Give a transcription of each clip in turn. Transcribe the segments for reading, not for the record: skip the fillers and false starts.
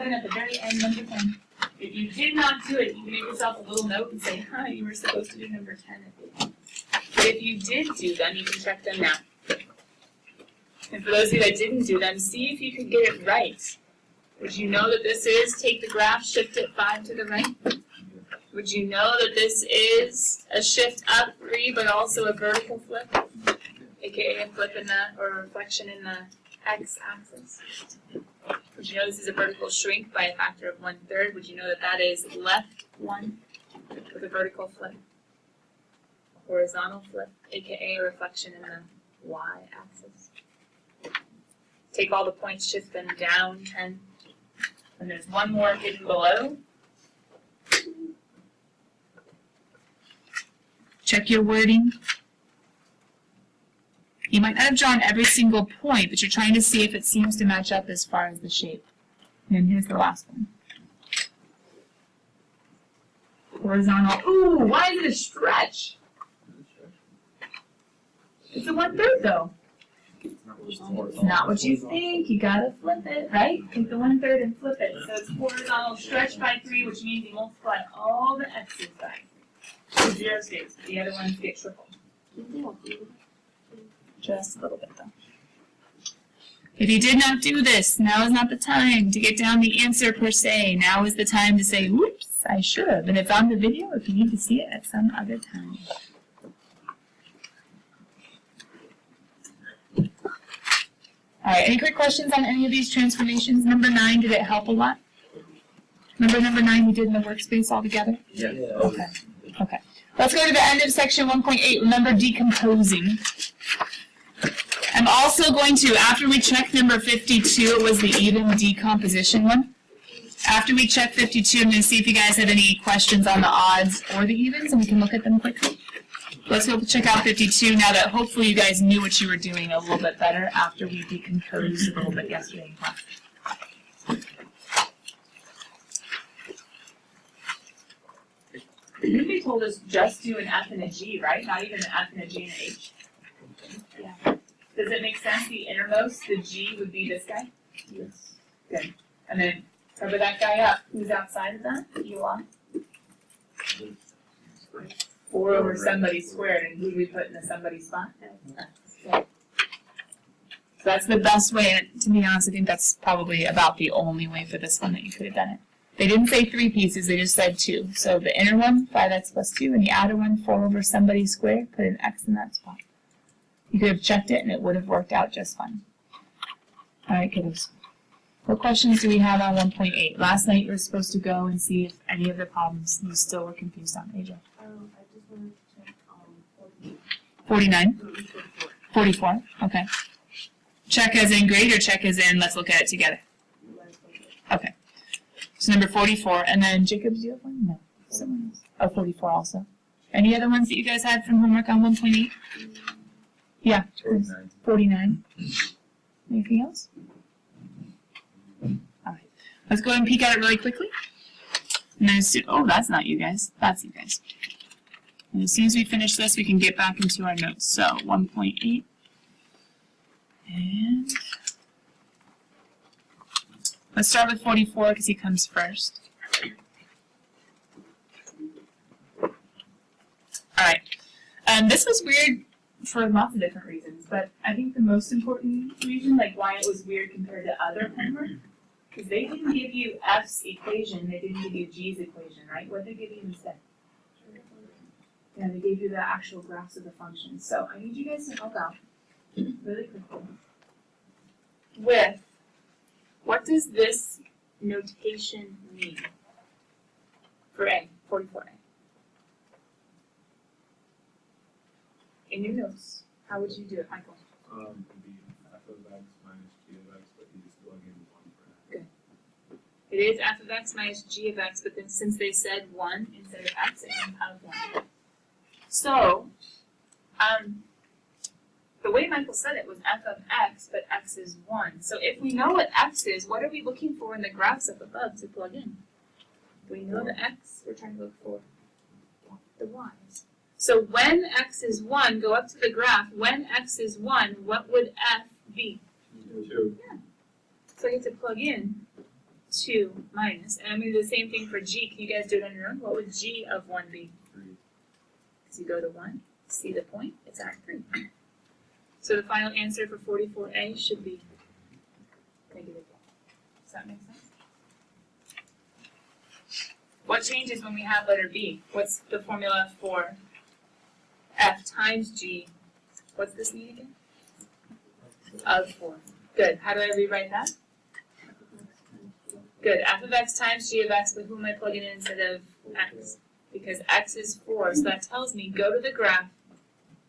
And at the very end, number 10. If you did not do it, you can make yourself a little note and say, you were supposed to do number 10. But if you did do them, you can check them now. And for those of you that didn't do them, see if you could get it right. Would you know that this is take the graph, shift it 5 to the right? Would you know that this is a shift up 3, but also a vertical flip? AKA a flip in the, or a reflection in the x-axis. Would you know this is a vertical shrink by a factor of 1/3? Would you know that that is left 1 with a vertical flip? A horizontal flip, AKA a reflection in the y-axis. Take all the points, shift them down 10. And there's one more hidden below. Check your wording. You might not have drawn every single point, but you're trying to see if it seems to match up as far as the shape. And then here's the last one. Horizontal. Ooh, why is it a stretch? It's a 1/3 though. It's not what you think. You gotta flip it, right? Take the 1/3 and flip it. So it's horizontal stretch by 3, which means you multiply all the x's by 3. 0 stays. The other ones get tripled. Just a little bit though. If you did not do this, now is not the time to get down the answer per se. Now is the time to say, whoops, I should have. And it's on the video if you need to see it at some other time. Alright, any quick questions on any of these transformations? Number 9, did it help a lot? Remember number 9 we did in the workspace all together? Yeah. Okay. Okay. Let's go to the end of section 1.8. Remember decomposing. I'm also going to, after we check number 52, it was the even decomposition one. After we check 52, I'm going to see if you guys have any questions on the odds or the evens, and we can look at them quickly. Let's go check out 52 now that hopefully you guys knew what you were doing a little bit better after we decomposed a little bit yesterday in class. I think they told us just do an F and a G, right? Not even an F and a G and an H. Yeah. Does it make sense? The innermost, the G, would be this guy? Yes. Good. And then cover that guy up. Who's outside of that? You are. 4 over somebody squared, and who do we put in the somebody spot? So that's the best way, and to be honest, I think that's probably about the only way for this one that you could have done it. They didn't say 3 pieces, they just said 2. So the inner one, 5x plus 2, and the outer one, 4 over somebody squared, put an x in that spot. You could have checked it and it would have worked out just fine. Alright, kiddos. What questions do we have on 1.8? Last night you were supposed to go and see if any of the problems you still were confused on. AJ? I just wanted to check 49? 44, okay. Check as in grade or check as in let's look at it together? Okay. So number 44, and then Jacob, do you have one? No. Someone else. Oh, 44 also. Any other ones that you guys had from homework on 1.8? Yeah. 49. 49. Anything else? Alright. Let's go ahead and peek at it really quickly. And then oh, that's not you guys. That's you guys. And as soon as we finish this, we can get back into our notes. So 1.8. And let's start with 44 because he comes first. Alright. This was weird for lots of different reasons, but I think the most important reason, like why it was weird compared to other homework, because they didn't give you F's equation, they didn't give you G's equation, right? What did they give you instead? Yeah, they gave you the actual graphs of the functions. So I need you guys to help out really quickly with what does this notation mean for A, 44A? In your notes, how would you do it, Michael? It'd be f of x minus g of x, but you just plug in 1 for x. Good. It is f of x minus g of x, but then since they said 1 instead of x, it comes out of 1. So, the way Michael said it was f of x, but x is 1. So if we know what x is, what are we looking for in the graphs up above to plug in? Do we know the x? We're trying to look for the y's. So when x is 1, go up to the graph. When x is 1, what would f be? 2. Yeah. So I get to plug in 2 minus, and I'm going to do the same thing for g. Can you guys do it on your own? What would g of 1 be? 3. Because you go to 1, see the point, it's at 3. So the final answer for 44a should be negative 1. Does that make sense? What changes when we have letter b? What's the formula for f times g? What's this mean again? Of 4. Good. How do I rewrite that? Good. F of x times g of x, but who am I plugging in instead of x? Because x is 4. So that tells me go to the graph,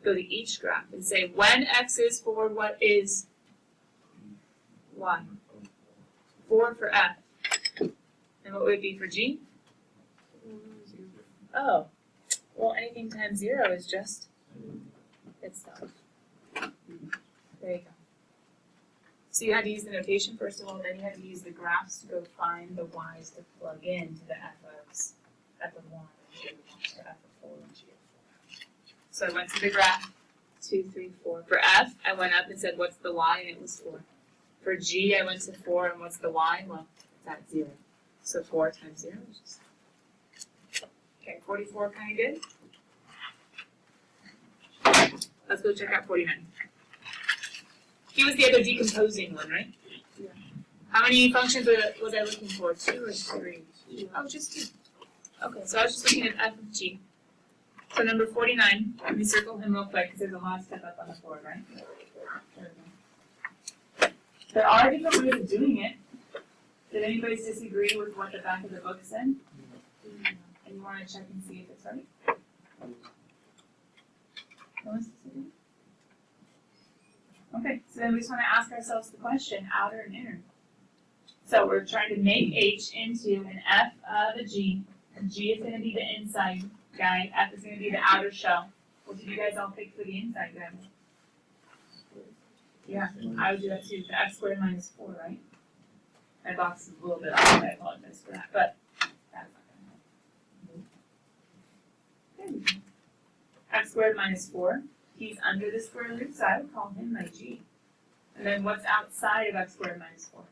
go to each graph, and say when x is 4, what is y? 4 for f. And what would it be for g? Oh. Well, anything times 0 is just itself. There you go. So you had to use the notation first of all, then you had to use the graphs to go find the y's to plug into the f of 1, and g of 1, to f of 4, and g of 4. So I went to the graph, 2, 3, 4. For f, I went up and said, what's the y? And it was 4. For g, I went to 4, and what's the y? Well, it's at 0. So 4 times 0 is just... Okay, 44 kind of good. Let's go check out 49. He was the other decomposing one, right? Yeah. How many functions was I looking for? 2 or 3? Oh, just 2. Okay, so I was just looking at f of g. So number 49, let me circle him real quick because there's a lot of stuff up on the board, right? There are different ways of doing it. Did anybody disagree with what the back of the book said? And you want to check and see if it's right? No one's disagreeing? Okay, so then we just want to ask ourselves the question, outer and inner. So we're trying to make h into an f of a g, and g is going to be the inside guy, f is going to be the outer shell. What did you guys all pick for the inside guy? Yeah, I would do that too, the x squared minus 4, right? My box is a little bit off, I apologize for that, but that's not going to happen. X squared minus 4. He's under the square root, so I would call him my g. And then what's outside of x squared minus 4?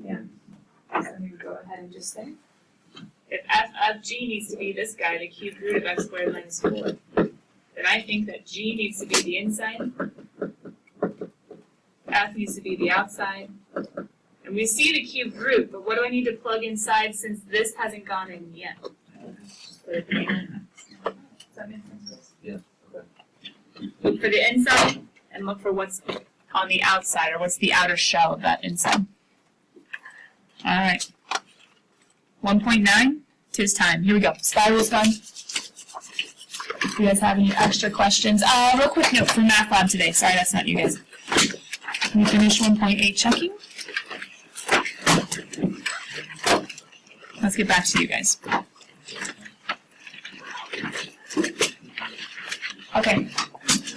Yeah. So we would go ahead and just say, if f of g needs to be this guy, the cubed root of x squared minus 4, then I think that g needs to be the inside, f needs to be the outside, and we see the cubed root, but what do I need to plug inside since this hasn't gone in yet? Just put it in. Does that make sense? Yeah. Look for the inside and look for what's on the outside, or what's the outer shell of that inside. Alright. 1.9, 'tis time. Here we go. Spiral's done. If you guys have any extra questions. Real quick note for math lab today. Sorry, that's not you guys. Can we finish 1.8 checking? Let's get back to you guys. Okay.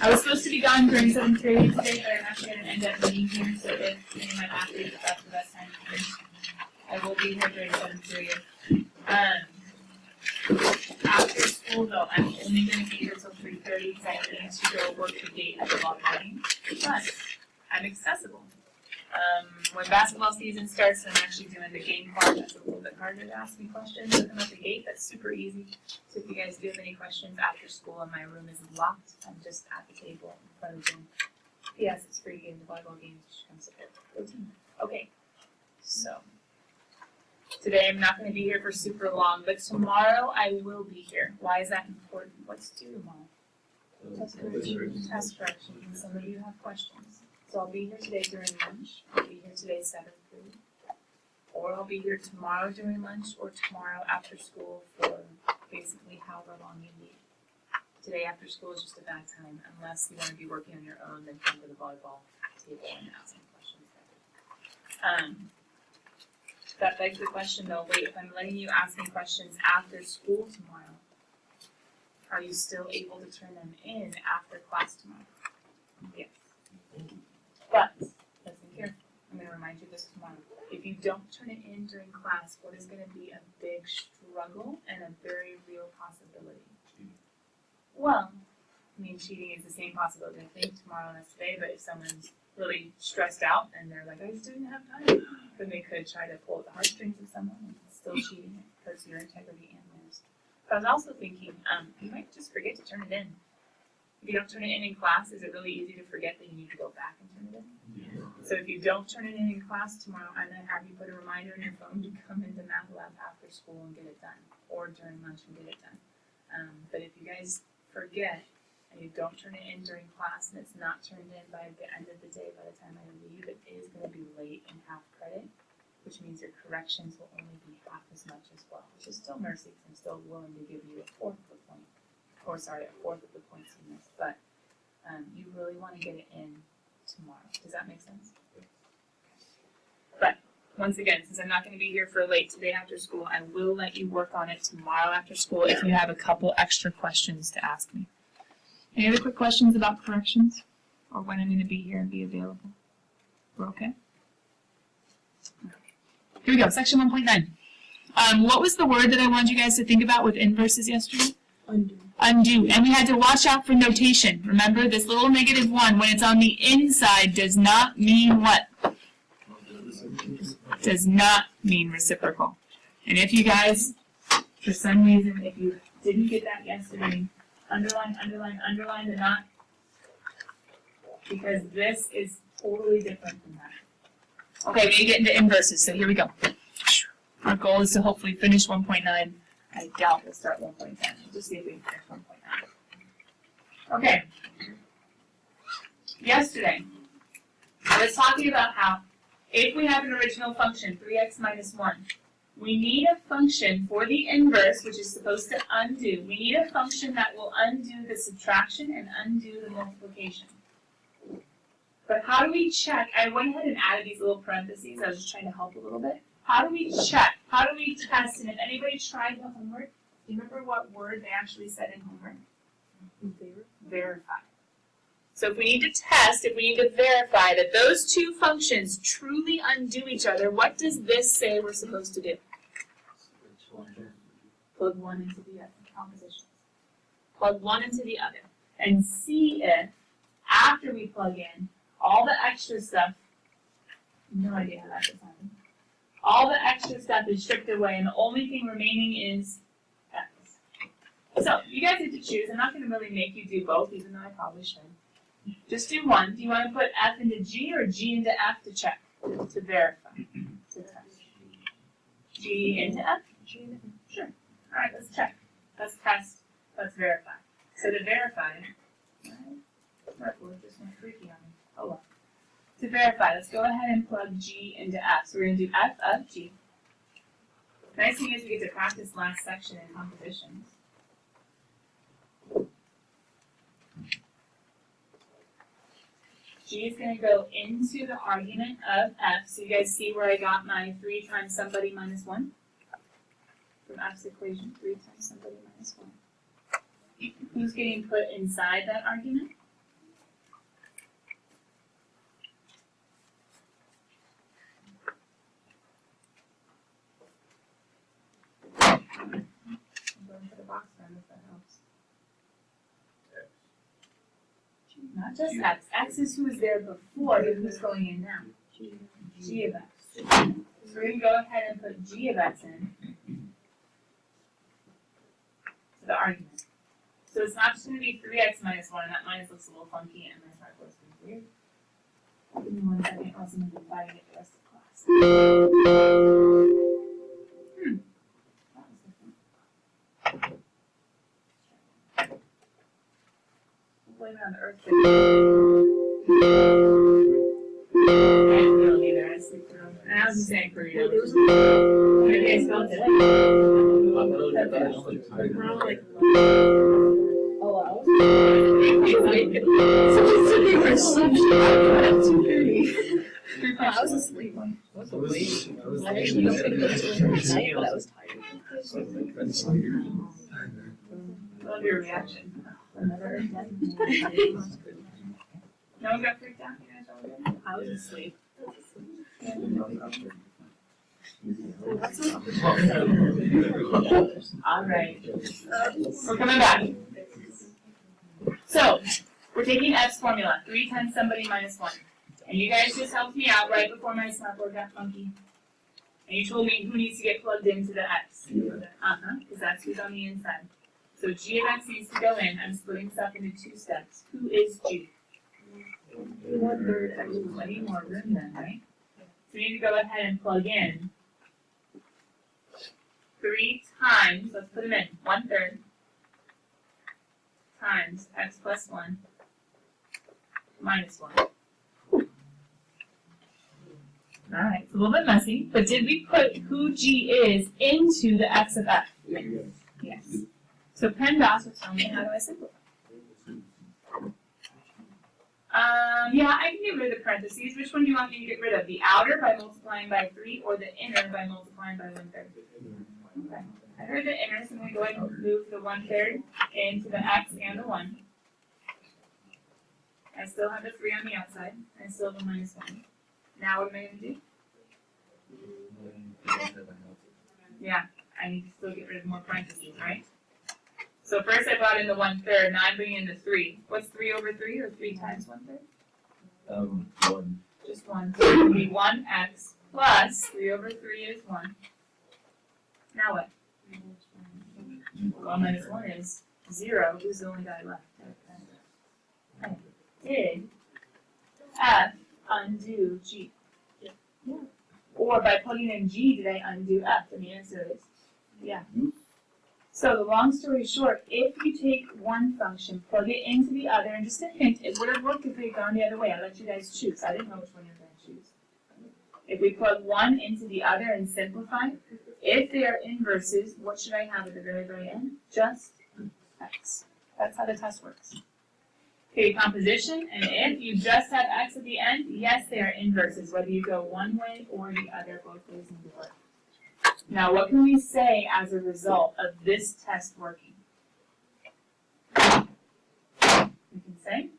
I was supposed to be gone during 7th period today, but I'm actually going to end up being here, so if any of my athletes, if that's the best time to finish, I will be here during 7th period. After school, though, I'm only going to be here till 3:30 because I need to go work the gate at the volleyball game, but I'm accessible. When basketball season starts and I'm actually doing the game part, that's a little bit harder to ask me questions. If I'm at the gate, that's super easy. So if you guys do have any questions after school and my room is locked, I'm just at the table in front of them. Yes, it's free game, the volleyball game, just come support the team. Okay, so today I'm not going to be here for super long, but tomorrow I will be here. Why is that important? What's due tomorrow? Test correction. Test correction. And some of you have questions. So I'll be here today during lunch, I'll be here today 7th period, or I'll be here tomorrow during lunch, or tomorrow after school for basically however long you need. Today after school is just a bad time, unless you want to be working on your own, then come to the volleyball table and ask some questions there. That begs the question though, wait, if I'm letting you ask me questions after school tomorrow, are you still able to turn them in after class tomorrow? Yes. But, listen carefully, I'm going to remind you this tomorrow. If you don't turn it in during class, what is going to be a big struggle and a very real possibility? Well, I mean, cheating is the same possibility I think tomorrow and as today, but if someone's really stressed out and they're like, I just didn't have time, then they could try to pull at the heartstrings of someone and still cheating. It hurts your integrity and theirs. But I was also thinking, you might just forget to turn it in. If you don't turn it in class, is it really easy to forget that you need to go back and turn it in? Yeah. So if you don't turn it in class tomorrow, I'm going to have you put a reminder on your phone to come into math lab after school and get it done, or during lunch and get it done. But if you guys forget and you don't turn it in during class and it's not turned in by the end of the day, by the time I leave, it is going to be late in half credit, which means your corrections will only be half as much as well, which is still mercy because I'm still willing to give you a fourth of the points you missed. But you really want to get it in tomorrow. Does that make sense? But once again, since I'm not going to be here for late today after school, I will let you work on it tomorrow after school if you have a couple extra questions to ask me. Any other quick questions about corrections or when I'm going to be here and be available? We're okay? Here we go, section 1.9. What was the word that I wanted you guys to think about with inverses yesterday? Undo. Undo. And we had to watch out for notation. Remember, this little -1, when it's on the inside, does not mean what? Does not mean reciprocal. And if you guys, for some reason, if you didn't get that yesterday, underline, underline, underline the not, because this is totally different from that. Okay, we need to get into inverses, so here we go. Our goal is to hopefully finish 1.9. I doubt we'll start 1.10. We'll just see if we can finish 1.9. Okay. Yesterday, I was talking about how if we have an original function, 3x minus 1, we need a function for the inverse, which is supposed to undo. We need a function that will undo the subtraction and undo the multiplication. But how do we check? I went ahead and added these little parentheses. I was just trying to help a little bit. How do we check? How do we test? And if anybody tried the homework, do you remember what word they actually said in homework? Verify. So if we need to test, if we need to verify that those two functions truly undo each other, what does this say we're supposed to do? Plug one into the other. Compositions. Plug one into the other. And see if, after we plug in, all the extra stuff, no idea how that just happened. All the extra stuff is stripped away, and the only thing remaining is x. So, you guys get to choose. I'm not going to really make you do both, even though I probably should. Just do one. Do you want to put f into g or g into f to check, to verify, to test? G into f? Sure. All right, let's check. Let's test. Let's verify. So to verify, just went freaky on me. Oh well. To verify, let's go ahead and plug g into f. So we're going to do f of g. Nice thing is we get to practice last section in compositions. G is going to go into the argument of f. So you guys see where I got my 3 times somebody minus 1? From f's equation, 3 times somebody minus 1. Who's getting put inside that argument? I'm going to the box down if that helps. Not just x. X is who was there before, but who's going in now? G of x. So we're going to go ahead and put g of x in to the argument. So it's not just going to be 3x minus 1, and that minus looks a little funky, and my start looks weird. Give me 1 second, else I'm going to be fighting it the rest of class. That was different. Blame it on the earthquake. It'll be there. I sleep through. And I was just saying for you. Maybe I spelled it. We're all like, Oh, I was I was asleep. I was I actually don't think it was really night, but I was tired. love your reaction. No one got freaked out? You guys all good? I was asleep. All right. We're coming back. So, we're taking f's formula. 3 times somebody minus 1. And you guys just helped me out right before my smartboard got funky. And you told me who needs to get plugged into the x. Because that's who's on the inside. So g of x needs to go in. I'm splitting this up into 2 steps. Who is g? 1/3 x. Plenty more room then, right? So we need to go ahead and plug in 3 times, let's put them in, 1/3 times x plus 1 minus 1. Alright, it's a little bit messy, but did we put who g is into the x of f? Yes. So PEMDAS will tell me how do I simplify. Yeah, I can get rid of the parentheses. Which one do you want me to get rid of? The outer by multiplying by 3 or the inner by multiplying by 1/3? Okay. I heard the inner, so I'm going to go ahead and move the 1/3 into the x and the 1. I still have the 3 on the outside. I still have a minus 1. Now what am I going to do? Yeah, I need to still get rid of more parentheses, right? So first I brought in the 1/3, now I'm bringing in the 3. What's 3 over 3 or 3 times 1/3? 1. Just 1. So it would be 1x plus 3 over 3 is 1. Now what? 1 minus 1 is 0. Who's the only guy left? Okay. Did f undo g? Yeah. Or by plugging in g, did I undo f? And the answer is yeah. So the long story short, if you take one function, plug it into the other, and just a hint, it would have worked if we had gone the other way. I let you guys choose. I didn't know which one you were going to choose. If we plug one into the other and simplify, if they are inverses, what should I have at the very, very end? Just x. That's how the test works. Okay, composition, and if you just have x at the end, yes, they are inverses, whether you go one way or the other, both ways need to work. Now, what can we say as a result of this test working? We can say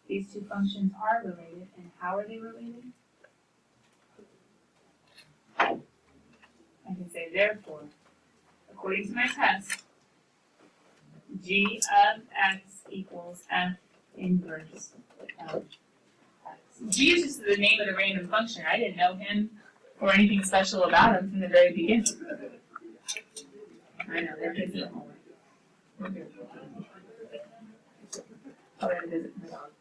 these two functions are related, and how are they related? I can say, therefore, according to my test, g of x equals f inverse of x. G is just the name of the random function. I didn't know him or anything special about him from the very beginning. I know, they're kids at home. I'll go to visit my dog.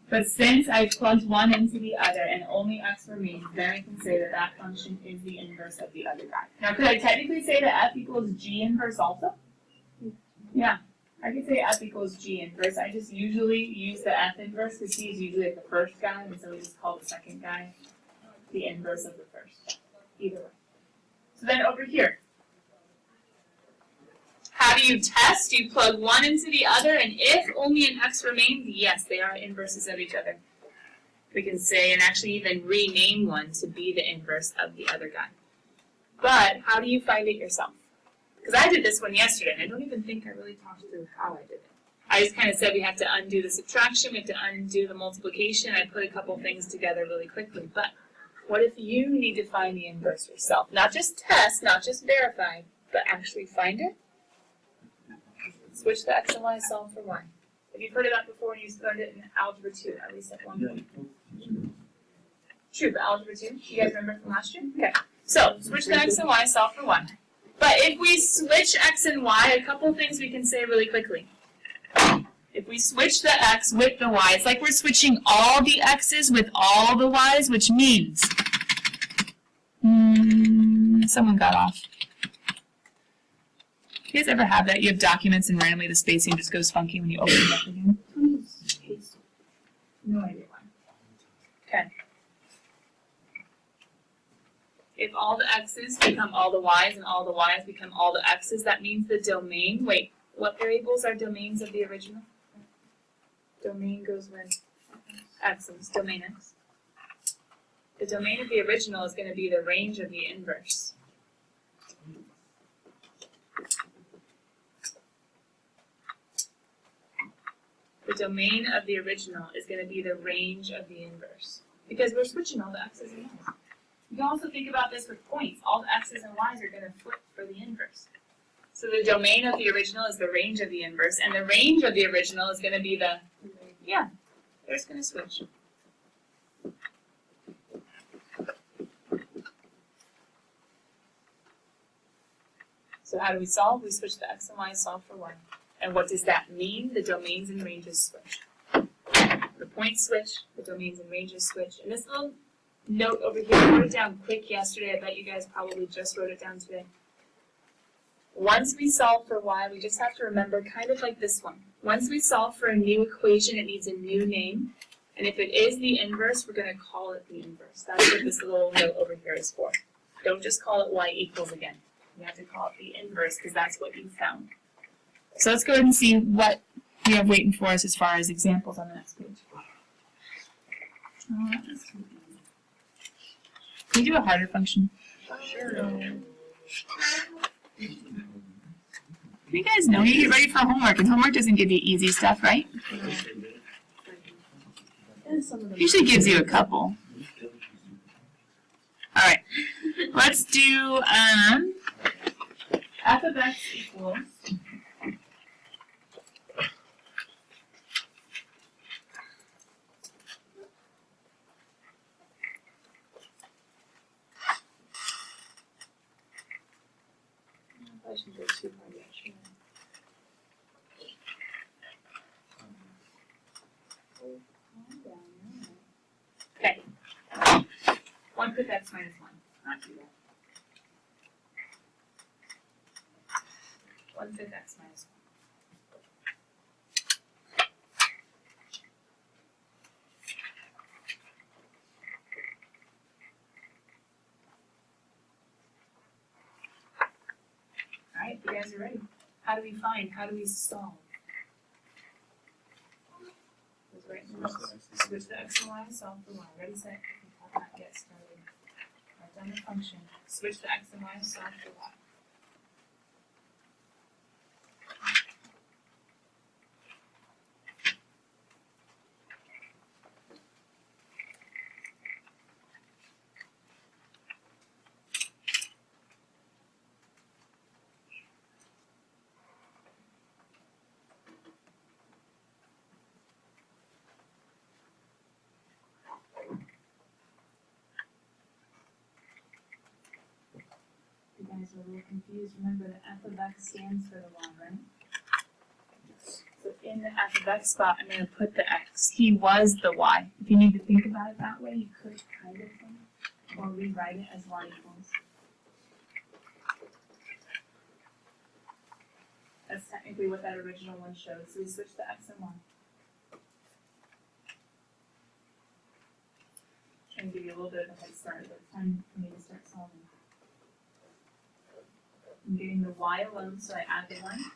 But since I plugged one into the other and only x remains, then I can say that that function is the inverse of the other guy. Now, could I technically say that f equals g inverse also? Yeah, I could say f equals g inverse. I just usually use the f inverse because he's usually like the first guy, and so we just call the second guy the inverse of the first. Either way. So then over here, how do you test? You plug one into the other, and if only an x remains, yes, they are inverses of each other. We can say, and actually even rename one to be the inverse of the other guy. But how do you find it yourself? Because I did this one yesterday, and I don't even think I really talked through how I did it. I just kind of said we have to undo the subtraction, we have to undo the multiplication. I put a couple things together really quickly. But what if you need to find the inverse yourself? Not just test, not just verify, but actually find it? Switch the x and y, solve for y. If you've heard of that before and you've learned it in Algebra 2, at least at one point. True, but Algebra 2, you guys remember from last year? Okay, so switch the x and y, solve for y. But if we switch x and y, a couple things we can say really quickly. If we switch the x with the y, it's like we're switching all the x's with all the y's, which means someone got off. You guys ever have that? You have documents and randomly the spacing just goes funky when you open it up again? No idea why. Okay. If all the x's become all the y's and all the y's become all the x's, that means the domain, wait, what variables are domains of the original? Domain goes when x's, domain x. The domain of the original is going to be the range of the inverse. The domain of the original is going to be the range of the inverse. Because we're switching all the x's and y's. You can also think about this with points. All the x's and y's are going to flip for the inverse. So the domain of the original is the range of the inverse, and the range of the original is going to be the They're just gonna switch. So how do we solve? We switch the x and y, solve for y. And what does that mean? The domains and ranges switch. The points switch, the domains and ranges switch. And this little note over here, I wrote it down quick yesterday. I bet you guys probably just wrote it down today. Once we solve for y, we just have to remember kind of like this one. Once we solve for a new equation, it needs a new name. And if it is the inverse, we're going to call it the inverse. That's what this little note over here is for. Don't just call it y equals again. You have to call it the inverse because that's what you found. So let's go ahead and see what we have waiting for us as far as examples on the next page. Oh, that was too easy. Can you do a harder function? Sure. You guys know you get ready for homework, and homework doesn't give you easy stuff, right? And some of them. Usually gives you a couple. All right, let's do f of x equals. I shouldn't go too hard yet, should I? Okay. 1 fifth x minus 1. Not do that. 1 fifth x minus 1. Alright, you guys are ready. How do we find? How do we solve? Let's write in the notes. Switch the x and y, solve for y. Ready, set, not get started. Write down the function. Switch the x and y, solve for y. You guys are a little confused. Remember the f of x stands for the y, right? So in the f of x spot, I'm going to put the x. He was the y. If you need to think about it that way, you could kind of think, or rewrite it as y equals. That's technically what that original one showed. So we switch the x and y. Trying to give you a little bit of a head start, but it's time for me to start solving. I'm getting the y alone, so I add the 1.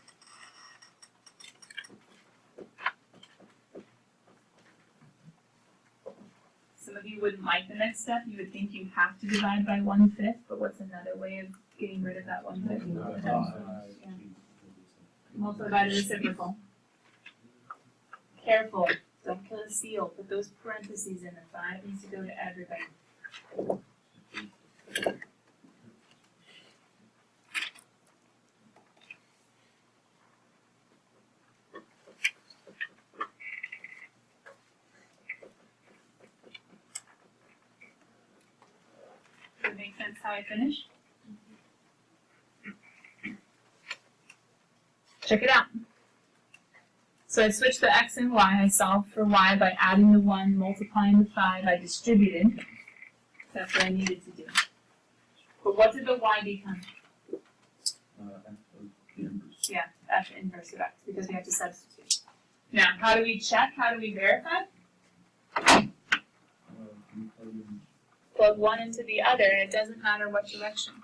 Some of you wouldn't like the next step. You would think you have to divide by 1/5, but what's another way of getting rid of that 1/5? Yeah. Multiply by the reciprocal. Careful, don't kill a seal. Put those parentheses in. The 5 needs to go to everybody. Does it make sense how I finish? Check it out. So I switched the x and y. I solved for y by adding the 1, multiplying the 5. I distributed. That's what I needed to do. But what did the y become? Yeah, f inverse of x, because we have to substitute. Now, how do we check? How do we verify? Plug one into the other, and it doesn't matter what direction.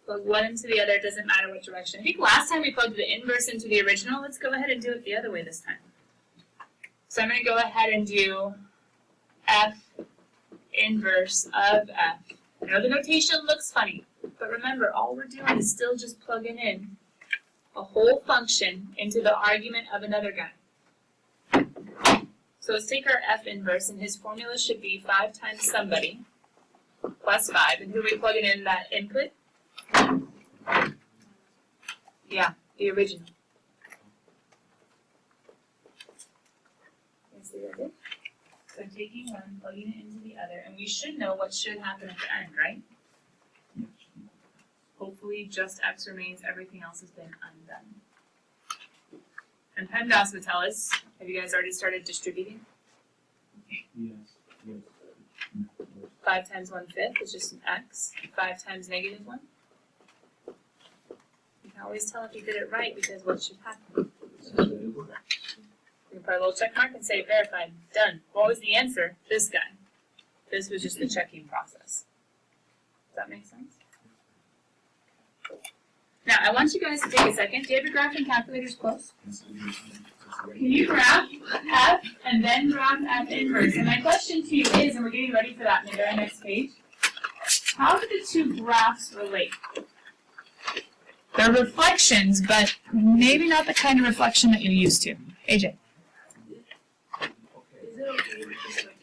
Plug one into the other, it doesn't matter what direction. I think last time we plugged the inverse into the original. Let's go ahead and do it the other way this time. So I'm going to go ahead and do f inverse of f. I know the notation looks funny, but remember, all we're doing is still just plugging in a whole function into the argument of another guy. So let's take our f inverse, and his formula should be 5 times somebody plus 5. And who are we plugging in that input? Yeah, the original. Yes, see what I did? So I'm taking one, plugging it into the other, and we should know what should happen at the end, right? Hopefully just X remains, everything else has been undone. And PEMDAS would tell us, have you guys already started distributing? Yes. 5 times 1/5 is just an X. 5 times -1. You can always tell if you did it right because what should happen? You can put a little check mark and say verified, done. What was the answer? This guy. This was just the checking process. Does that make sense? Now, I want you guys to take a second. Do you have your graphing calculators close? Can you graph F and then graph F inverse? And my question to you is, and we're getting ready for that in the very next page, how do the two graphs relate? They're reflections, but maybe not the kind of reflection that you're used to. AJ? Is it okay to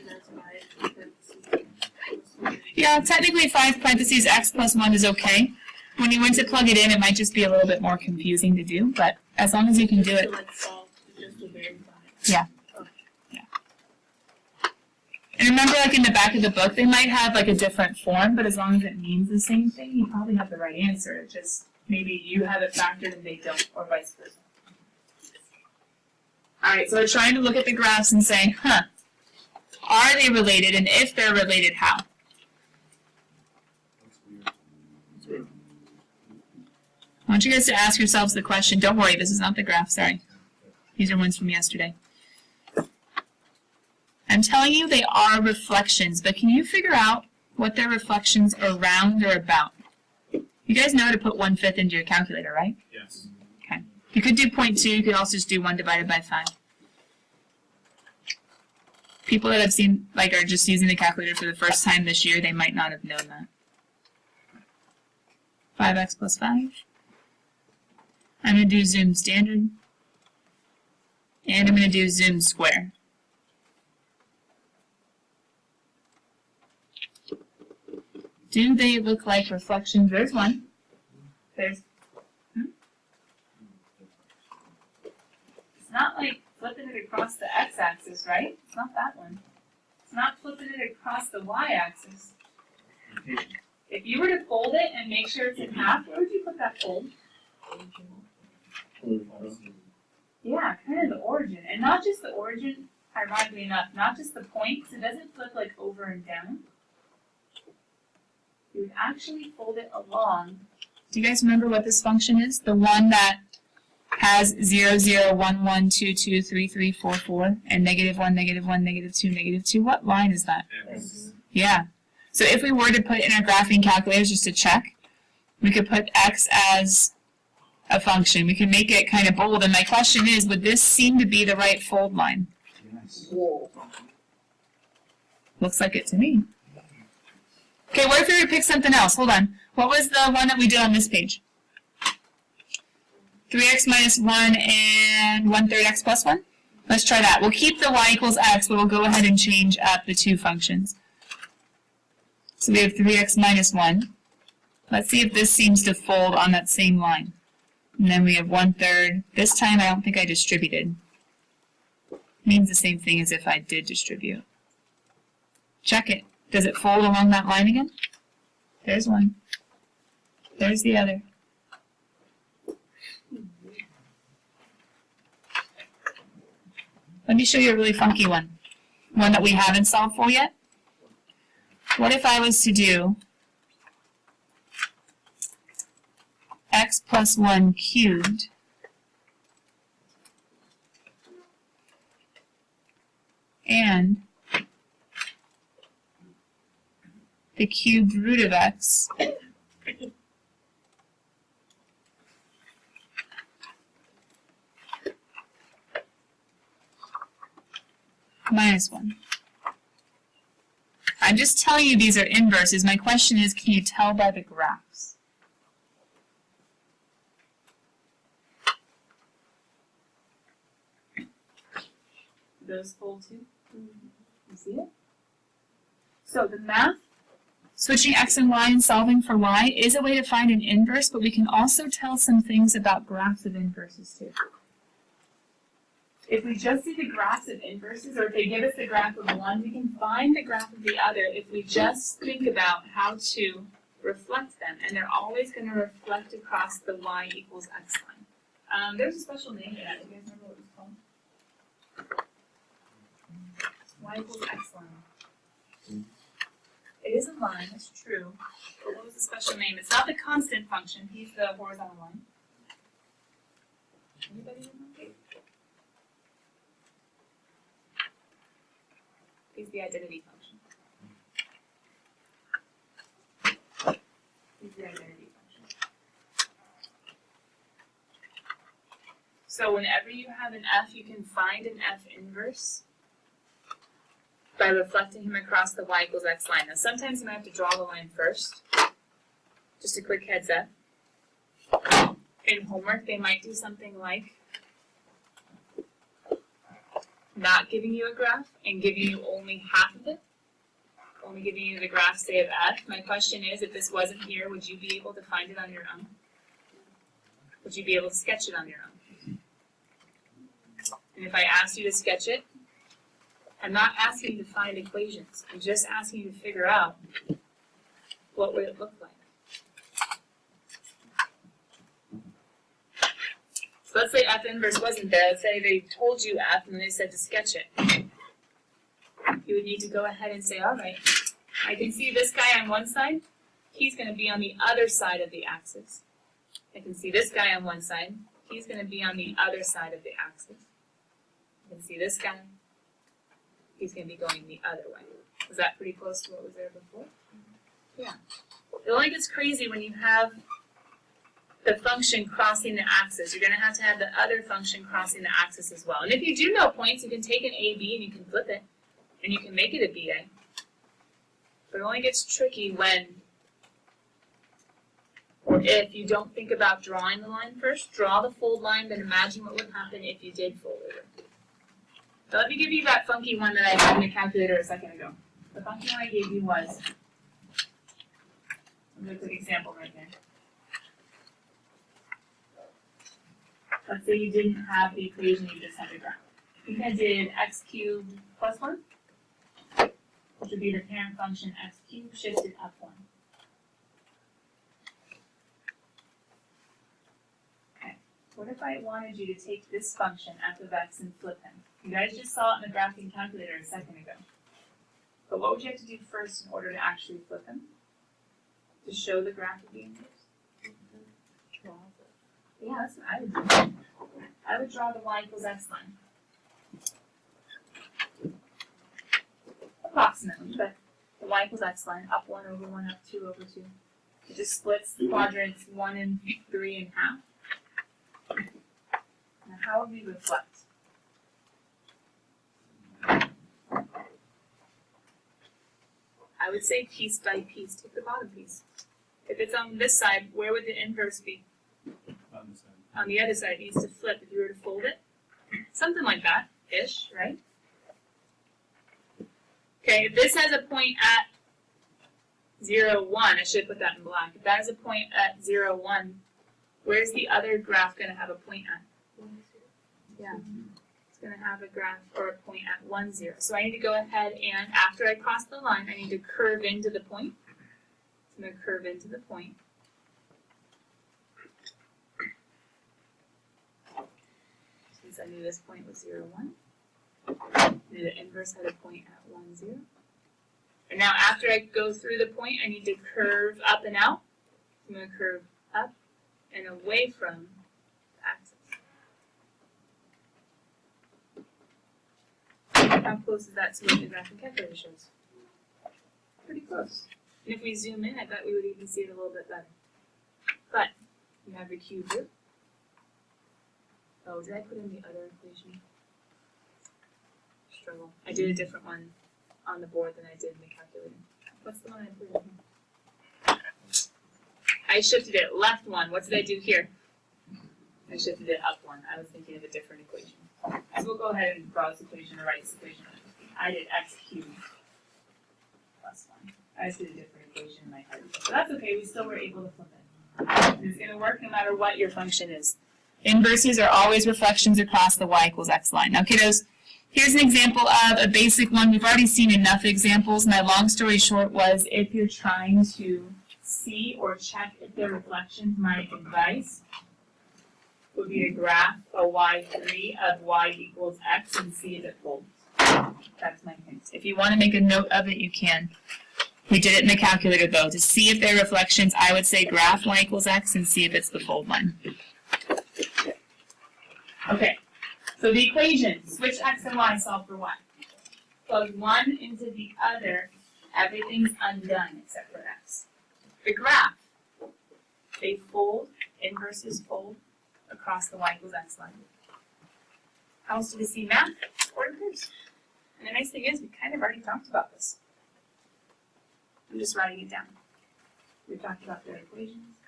just write it as 5? Yeah, technically 5 parentheses X plus 1 is okay. When you went to plug it in, it might just be a little bit more confusing to do, but as long as you can do it. So like solve just to verify. Yeah. Yeah. And remember, like in the back of the book, they might have like a different form, but as long as it means the same thing, you probably have the right answer. It's just maybe you have it factored and they don't, or vice versa. Alright, so we're trying to look at the graphs and say, are they related, and if they're related, how? I want you guys to ask yourselves the question. Don't worry, this is not the graph, sorry. These are ones from yesterday. I'm telling you they are reflections, but can you figure out what they're reflections around or about? You guys know how to put 1/5 into your calculator, right? Yes. Okay. You could do 0.2, you could also just do 1 divided by 5. People that have seen, like, are just using the calculator for the first time this year, they might not have known that. 5x plus 5. I'm going to do zoom standard, and I'm going to do zoom square. Do they look like reflections? There's one. There's. It's not like flipping it across the x-axis, right? It's not that one. It's not flipping it across the y-axis. If you were to fold it and make sure it's in half, where would you put that fold? Yeah, kind of the origin. And not just the origin, ironically enough, not just the point, because it doesn't flip like over and down. You would actually fold it along. Do you guys remember what this function is? The one that has 0, 0, 1, 1, 2, 2, 3, 3, 4, 4, and -1, -1, -2, -2. What line is that? X. Yeah. So if we were to put it in our graphing calculators just to check, we could put x as a function. We can make it kind of bold, and my question is, would this seem to be the right fold line? Yes. Whoa. Looks like it to me. Okay, what if we were to pick something else? Hold on. What was the one that we did on this page? 3x minus 1 and 1/3 x plus 1? Let's try that. We'll keep the y equals x, but we'll go ahead and change up the two functions. So we have 3x minus 1. Let's see if this seems to fold on that same line. And then we have 1/3. This time I don't think I distributed. Means the same thing as if I did distribute. Check it. Does it fold along that line again? There's one. There's the other. Let me show you a really funky one. One that we haven't solved for yet. What if I was to do x plus 1 cubed and the cubed root of x minus 1. I'm just telling you these are inverses. My question is, can you tell by the graphs? Those fold too? You see it? So the math, switching x and y and solving for y, is a way to find an inverse, but we can also tell some things about graphs of inverses too. if we just see the graphs of inverses, or if they give us the graph of one, we can find the graph of the other if we just think about how to reflect them. And they're always going to reflect across the y equals x line. There's a special name for that. Do you guys remember what it was called? Y equals x line. It is a line, that's true. But what was the special name? It's not the constant function. He's the horizontal line. Anybody remember? He's the identity function. He's the identity function. So whenever you have an f, you can find an f inverse by reflecting him across the y equals x line. Now sometimes you might have to draw the line first. Just a quick heads up. In homework, they might do something like not giving you a graph and giving you only half of it. Only giving you the graph, say, of f. My question is, if this wasn't here, would you be able to find it on your own? Would you be able to sketch it on your own? And if I asked you to sketch it, I'm not asking you to find equations. I'm just asking you to figure out what would it look like. So let's say f inverse wasn't there. Let's say they told you f and they said to sketch it. You would need to go ahead and say, all right, I can see this guy on one side. He's going to be on the other side of the axis. I can see this guy on one side. He's going to be on the other side of the axis. I can see this guy. He's going to be going the other way. Was that pretty close to what was there before? Yeah. It only gets crazy when you have the function crossing the axis. You're going to have the other function crossing the axis as well. And if you do know points, you can take an AB and you can flip it. And you can make it a BA. But it only gets tricky when, or if you don't think about drawing the line first. Draw the fold line, then imagine what would happen if you did fold over. So let me give you that funky one that I had in the calculator a second ago. The funky one I gave you was, I'll do a quick example right there. Let's say you didn't have the equation, you just had the graph. You kind of did x cubed plus 1, which would be the parent function x cubed shifted up 1. Okay, what if I wanted you to take this function f of x and flip him? You guys just saw it in the graphing calculator a second ago. But what would you have to do first in order to actually flip him? To show the graph of the inverse? Yeah, that's what I would do. I would draw the y equals x line. Approximately, but the y equals x line, up 1 over 1, up 2 over 2. It just splits the quadrants 1 and 3 in half. Now how would we reflect? I would say piece by piece. Take the bottom piece. If it's on this side, where would the inverse be? On the side. On the other side, it needs to flip if you were to fold it. Something like that, ish, right? Okay, if this has a point at 0, 1, I should put that in black. If that has a point at 0, 1, where's the other graph going to have a point at? Yeah, it's going to have a graph or a point at 1, 0. So I need to go ahead and, after I cross the line, I need to curve into the point. So I'm going to curve into the point. Since I knew this point was 0, 1. Knew the inverse had a point at 1, 0. And now after I go through the point, I need to curve up and out. I'm going to curve up and away from the axis. How close is that to what the graphing calculator shows? Pretty close. And if we zoom in, I bet we would even see it a little bit better. But you have your cube root. Oh, did I put in the other equation? Struggle. I did a different one on the board than I did in the calculator. What's the one I put in here? I shifted it left 1. What did I do here? I shifted it up 1. I was thinking of a different equation. So we'll go ahead and draw this equation or write this equation. I did x cubed plus 1. I just did a different equation in my head. But that's okay. We still were able to flip it. And it's going to work no matter what your function is. Inverses are always reflections across the y equals x line. Now, kiddos, here's an example of a basic one. We've already seen enough examples. My long story short was if you're trying to see or check if they're reflections, my advice would be to graph a y3 of y equals x and see if it folds. That's my hint. If you want to make a note of it, you can. We did it in the calculator though. To see if they're reflections, I would say graph y equals x and see if it's the fold line. Okay, so the equation, switch x and y, solve for y. Plug one into the other, everything's undone except for x. The graph, they fold, inverses fold across the y equals x line. How else do we see math? Order pairs. And the nice thing is, we kind of already talked about this. I'm just writing it down. We've talked about their equations,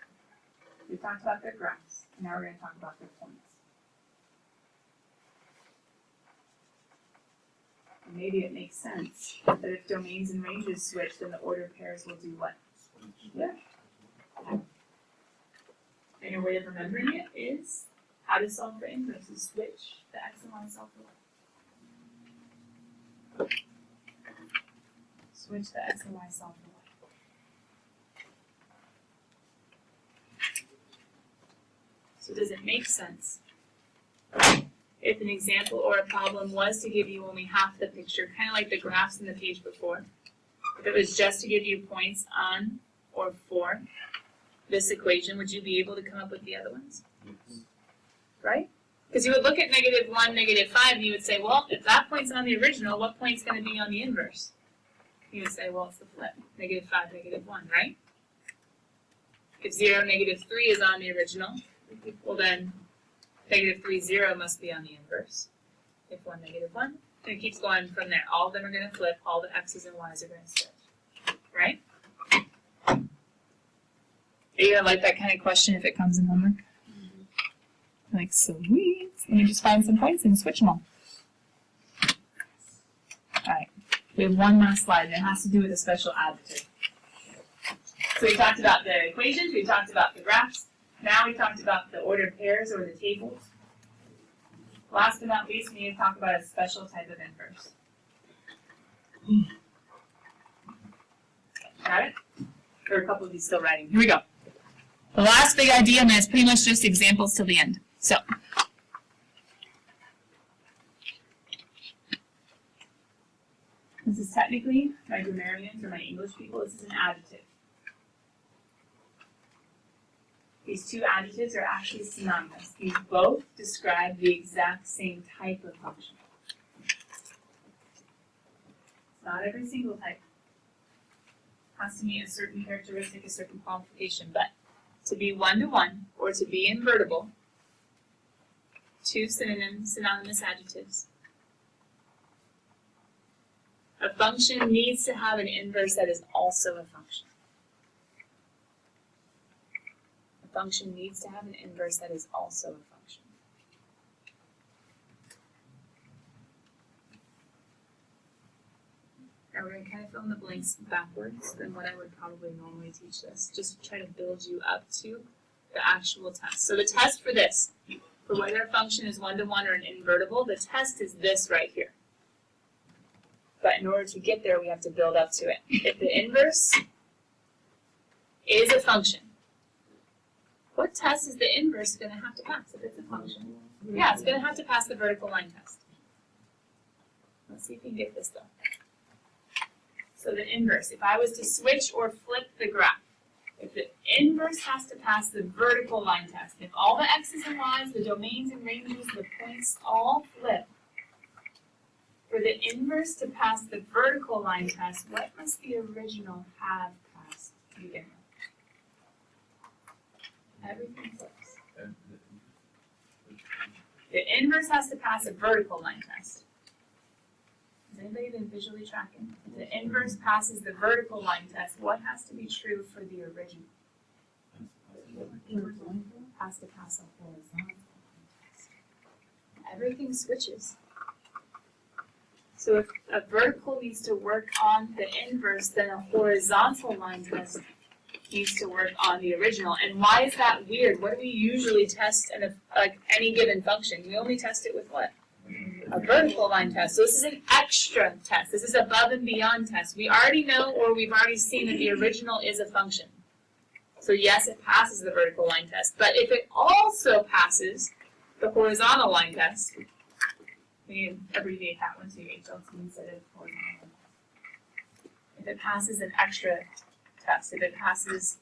we've talked about their graphs, and now we're going to talk about their points. And maybe it makes sense that if domains and ranges switch, then the order pairs will do what? Yeah. And a way of remembering it is how to solve for inverses. Switch the x and y, solve for y. Switch the x and y, solve for y. So does it make sense? If an example or a problem was to give you only half the picture, kind of like the graphs in the page before, if it was just to give you points on or for this equation, would you be able to come up with the other ones? Yes. Right? Because you would look at -1, -5, and you would say, well, if that point's on the original, what point's going to be on the inverse? You would say, well, it's the flip, -5, -1, right? If 0, -3 is on the original, well then, -3, 0 must be on the inverse. If 1, -1, and it keeps going from there. All of them are going to flip, all the x's and y's are going to switch. Right? Are you going to like that kind of question if it comes in homework? Like, sweet. Let me just find some points and switch them all. Alright, we have one last slide, and it has to do with a special additive. So we talked about the equations, we talked about the graphs, now we talked about the ordered pairs or the tables. Last but not least, we need to talk about a special type of inverse. Got it? Or a couple of these still writing. Here we go. The last big idea, and it's pretty much just examples till the end. So, this is technically, my grammarians or my English people, this is an adjective. These two adjectives are actually synonymous. These both describe the exact same type of function. It's not every single type. It has to meet a certain characteristic, a certain qualification, but to be one-to-one or to be invertible, two synonymous adjectives. A function needs to have an inverse that is also a function. A function needs to have an inverse that is also a function. Now we're going to kind of fill in the blanks backwards than what I would probably normally teach this, just to try to build you up to the actual test. So the test for this, for whether a function is one-to-one or an invertible, the test is this right here. But in order to get there, we have to build up to it. If the inverse is a function, what test is the inverse going to have to pass if it's a function? Yeah, it's going to have to pass the vertical line test. Let's see if we can get this though. So the inverse, if I was to switch or flip the graph, if the inverse has to pass the vertical line test, if all the x's and y's, the domains and ranges, the points all flip, for the inverse to pass the vertical line test, what must the original have passed to begin with? Everything flips. The inverse has to pass a vertical line test. Has anybody been visually tracking? If the inverse passes the vertical line test, what has to be true for the original? Has to pass a horizontal test. Everything switches. So if a vertical needs to work on the inverse, then a horizontal line test needs to work on the original. And why is that weird? What do we usually test in any given function? We only test it with what? A vertical line test. So this is an extra test. This is above and beyond test. We already know, or we've already seen, that the original is a function. So yes, it passes the vertical line test. But if it also passes the horizontal line test, we can abbreviate that one to HLT instead of horizontal line test. If it passes an extra test, if it passes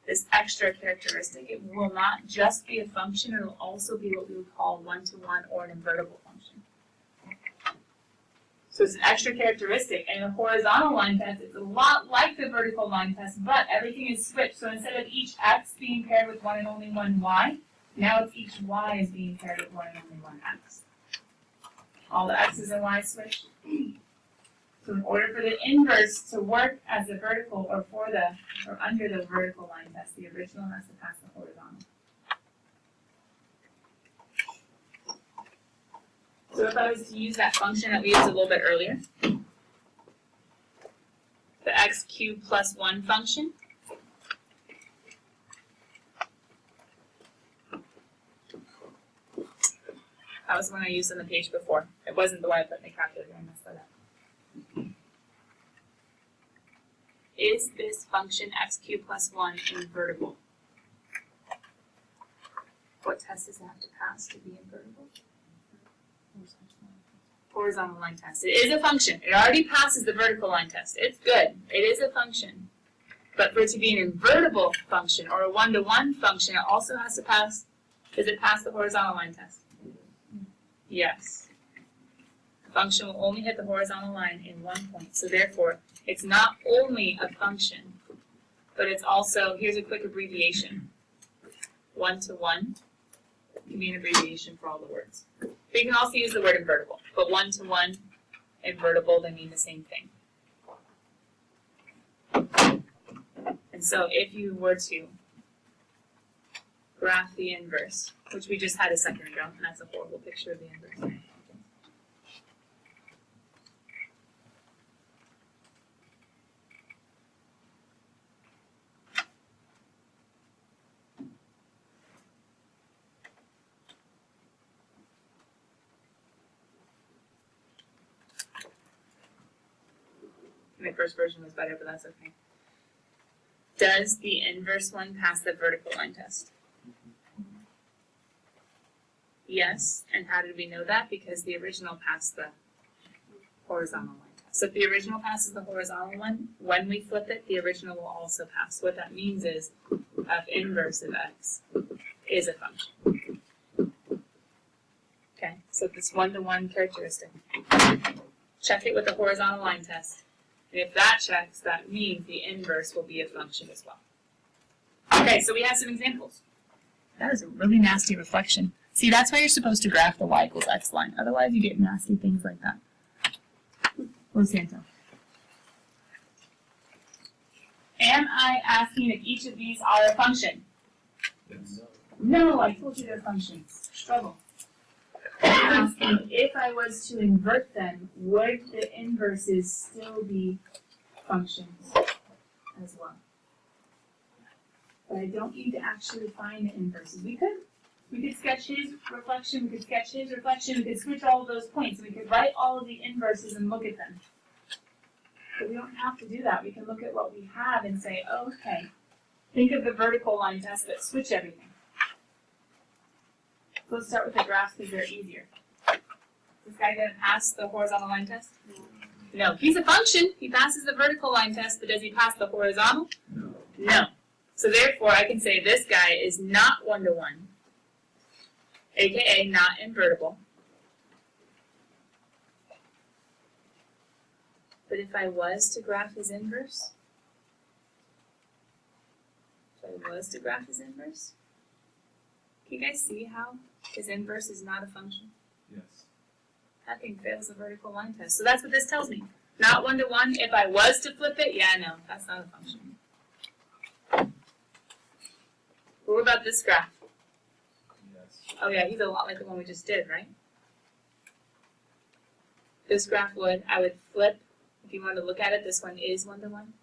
this extra characteristic, it will not just be a function, it will also be what we would call one-to-one or an invertible function. So it's an extra characteristic, and the horizontal line test is a lot like the vertical line test, but everything is switched. So instead of each x being paired with one and only one y, now it's each y is being paired with one and only one x. All the x's and y's switched. So in order for the inverse to work as a vertical or under the vertical line test, the original has to pass the horizontal. So if I was to use that function that we used a little bit earlier, the x cubed plus 1 function, that was the one I used on the page before. It wasn't the one I put in the calculator. I messed that up. Is this function x cubed plus 1 invertible? What test does it have to pass to be invertible? Horizontal line test. It is a function. It already passes the vertical line test. It's good. It is a function. But for it to be an invertible function or a one-to-one function, it also has to pass, does it pass the horizontal line test? Yes. The function will only hit the horizontal line in one point. So therefore, it's not only a function, but it's also, here's a quick abbreviation. One-to-one can be an abbreviation for all the words. But you can also use the word invertible. But one-to-one, invertible, they mean the same thing. And so if you were to graph the inverse, which we just had a second ago, and that's a horrible picture of the inverse. My first version was better, but that's okay. Does the inverse one pass the vertical line test? Yes. And how did we know that? Because the original passed the horizontal line test. So if the original passes the horizontal one, when we flip it, the original will also pass. What that means is f inverse of x is a function. Okay, so this one-to-one characteristic. Check it with the horizontal line test. And if that checks, that means the inverse will be a function as well. Okay, so we have some examples. That is a really nasty reflection. See, that's why you're supposed to graph the y equals x line. Otherwise, you get nasty things like that. Los Santos. Am I asking if each of these are a function? Yes. No, I told you they're functions. Struggle. I'm asking if I was to invert them, would the inverses still be functions as well? But I don't need to actually find the inverses. We could sketch his reflection, we could sketch his reflection, we could switch all of those points, we could write all of the inverses and look at them. But we don't have to do that. We can look at what we have and say, okay, think of the vertical line test, but switch everything. So let's start with the graphs because they're easier. Is this guy going to pass the horizontal line test? No. He's a function. He passes the vertical line test, but does he pass the horizontal? No. No. So therefore, I can say this guy is not one-to-one, aka not invertible. But if I was to graph his inverse, can you guys see how his inverse is not a function? Yes. That thing fails the vertical line test. So that's what this tells me. Not one-to-one. If I was to flip it, yeah, no, that's not a function. But what about this graph? Yes. Oh yeah, he's a lot like the one we just did, right? This graph I would flip, if you wanted to look at it, this one is one-to-one.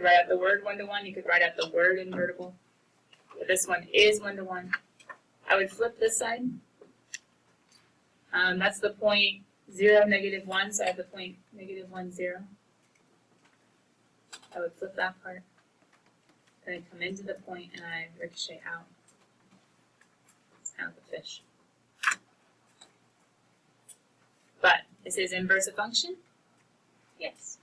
write out the word 1-to-1, you could write out the word invertible. But this one is 1-to-1. I would flip this side. That's the point 0, -1, so I have the point -1, 0. I would flip that part. Then I come into the point and I ricochet out. It's kind of the fish. But is his inverse a function? Yes.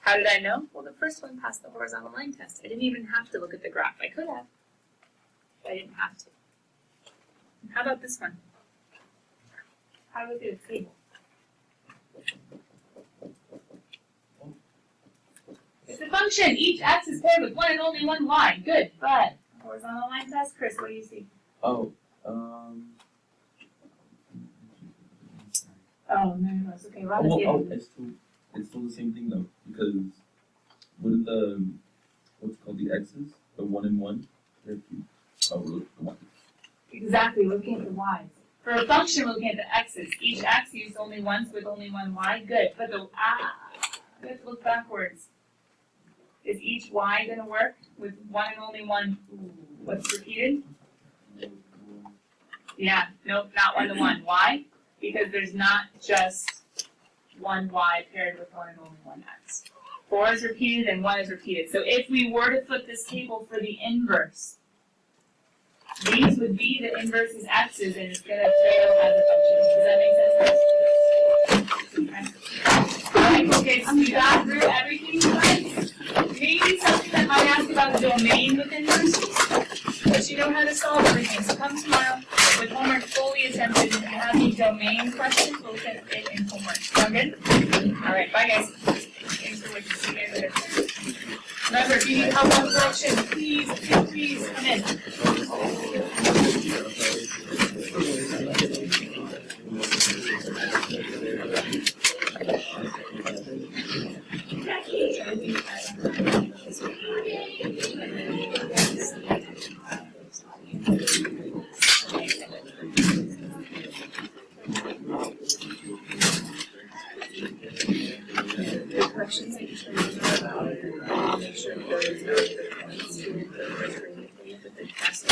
How did I know? Well, the first one passed the horizontal line test. I didn't even have to look at the graph. I could have, but I didn't have to. And how about this one? How do we do a table? It's a function. Each x is paired with one and only one y. Good, but horizontal line test, Chris, what do you see? Oh, Oh, no, it's okay. Rob is getting it's still the same thing though, because wouldn't the, what's it called, the x's, the 1 and 1, they're cubed. Oh, we're looking at the y. Exactly, we're looking at the y's. For a function, we're looking at the x's. Each x used only once with only one y. Good, but we have to look backwards. Is each y going to work with one and only one? What's repeated? Yeah, nope, not 1-to-1. Why? Because there's not just one y paired with one and only one x. 4 is repeated and 1 is repeated. So if we were to flip this table for the inverse, these would be the inverse's x's and it's going to fail as a function. Does that make sense? Alright, okay, so we got through everything you guys. Maybe something that might ask about the domain with inverses, but you know how to solve everything. So come tomorrow with homework fully attempted. If you have any domain questions, we'll look at it in homework. Sound good? Alright, bye guys. Thanks for watching. See you guys later. Remember, if you need help on correction, please come in. Corrections that you should make sure there is no points to the test.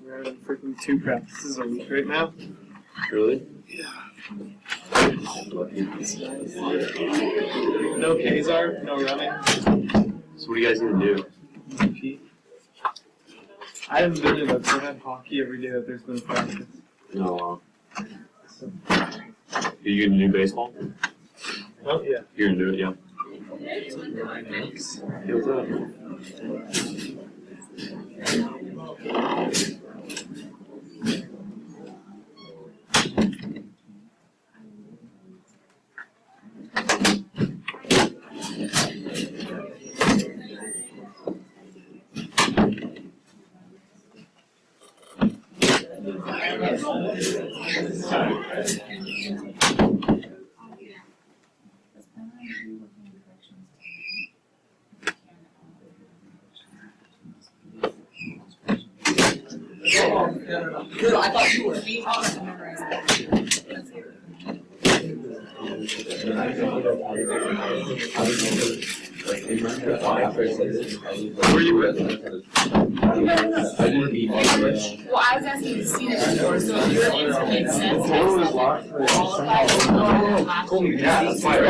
We're having freaking 2 practices a week right now. Really? Yeah. No Kazar, no running. So what do you guys need to do? BP. I haven't been in, I've had hockey every day that there's been practice. No. So. Are you gonna do baseball? Oh, yeah. You're gonna do it, yeah. Feels up. Good, I thought you were. Me, I was memorizing. Were you with? Well, I was asking you to see it before, so if your answer makes sense, qualified as Yeah, that's why I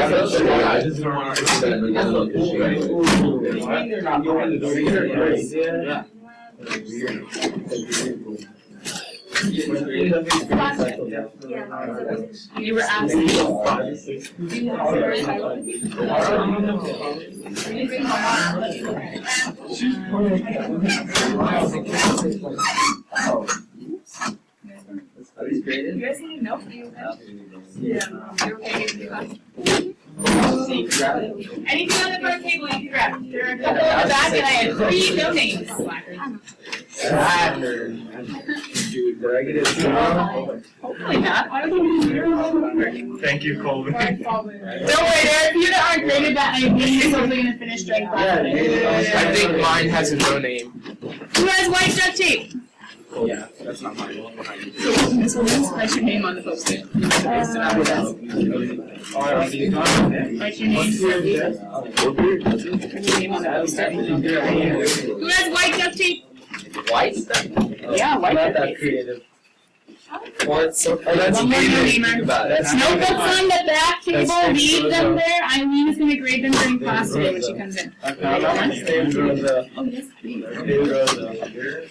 just don't want to. You were asking. Do you have a very high one? You guys need to know for you. Yeah. You're okay with the anything on the front table you can grab. There are a couple on the back and I had 3 donates. Dude, did I get a 0? Hopefully not. Why would you do 0? Thank you, Colby. Don't worry, there are a few that aren't graded that I mean you're probably gonna finish during class. I think mine has a no name. Who has white duct tape? Yeah, that's not mine. This one is. Write your name on the post-it. Post it on the desk. Write your name. Write your name on the post-it. Who has white duct tape? White stuff? Yeah, white duct tape. Creative. Well, it's so One more name, That's notebooks on the back table, leave them there. Eileen is gonna grade them during class today when she comes in. David Rosa. Oh, yes, please. David Rosa.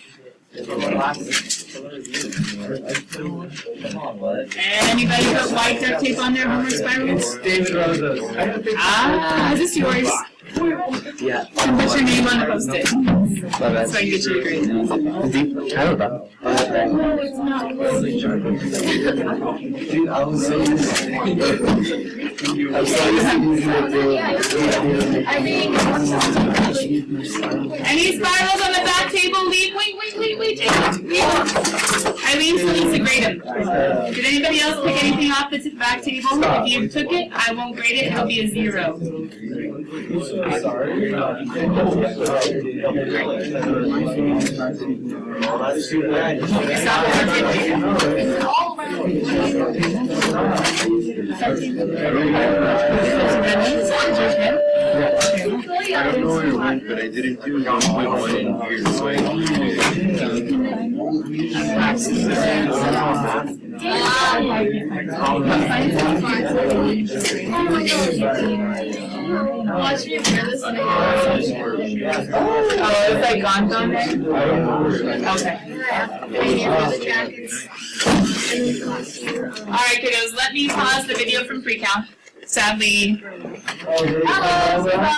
Anybody put white duct tape on their homework spirals? David Rosa. Ah, is this yours? Yeah. And put your name on the post-it. So I can get you a grade. I don't know. Dude, I was so Any spirals on the back table? Leave. Wait. Eileen still needs to grade them. Did anybody else pick anything off the back table? If you took it, I won't grade it. It'll be a 0. I don't know where it went, but I didn't do 1.1 in here, so Watch me wear this and Oh, it's like gone there? Okay. the jackets. Alright, kiddos, let me pause the video from Precalc. Sadly, Hello.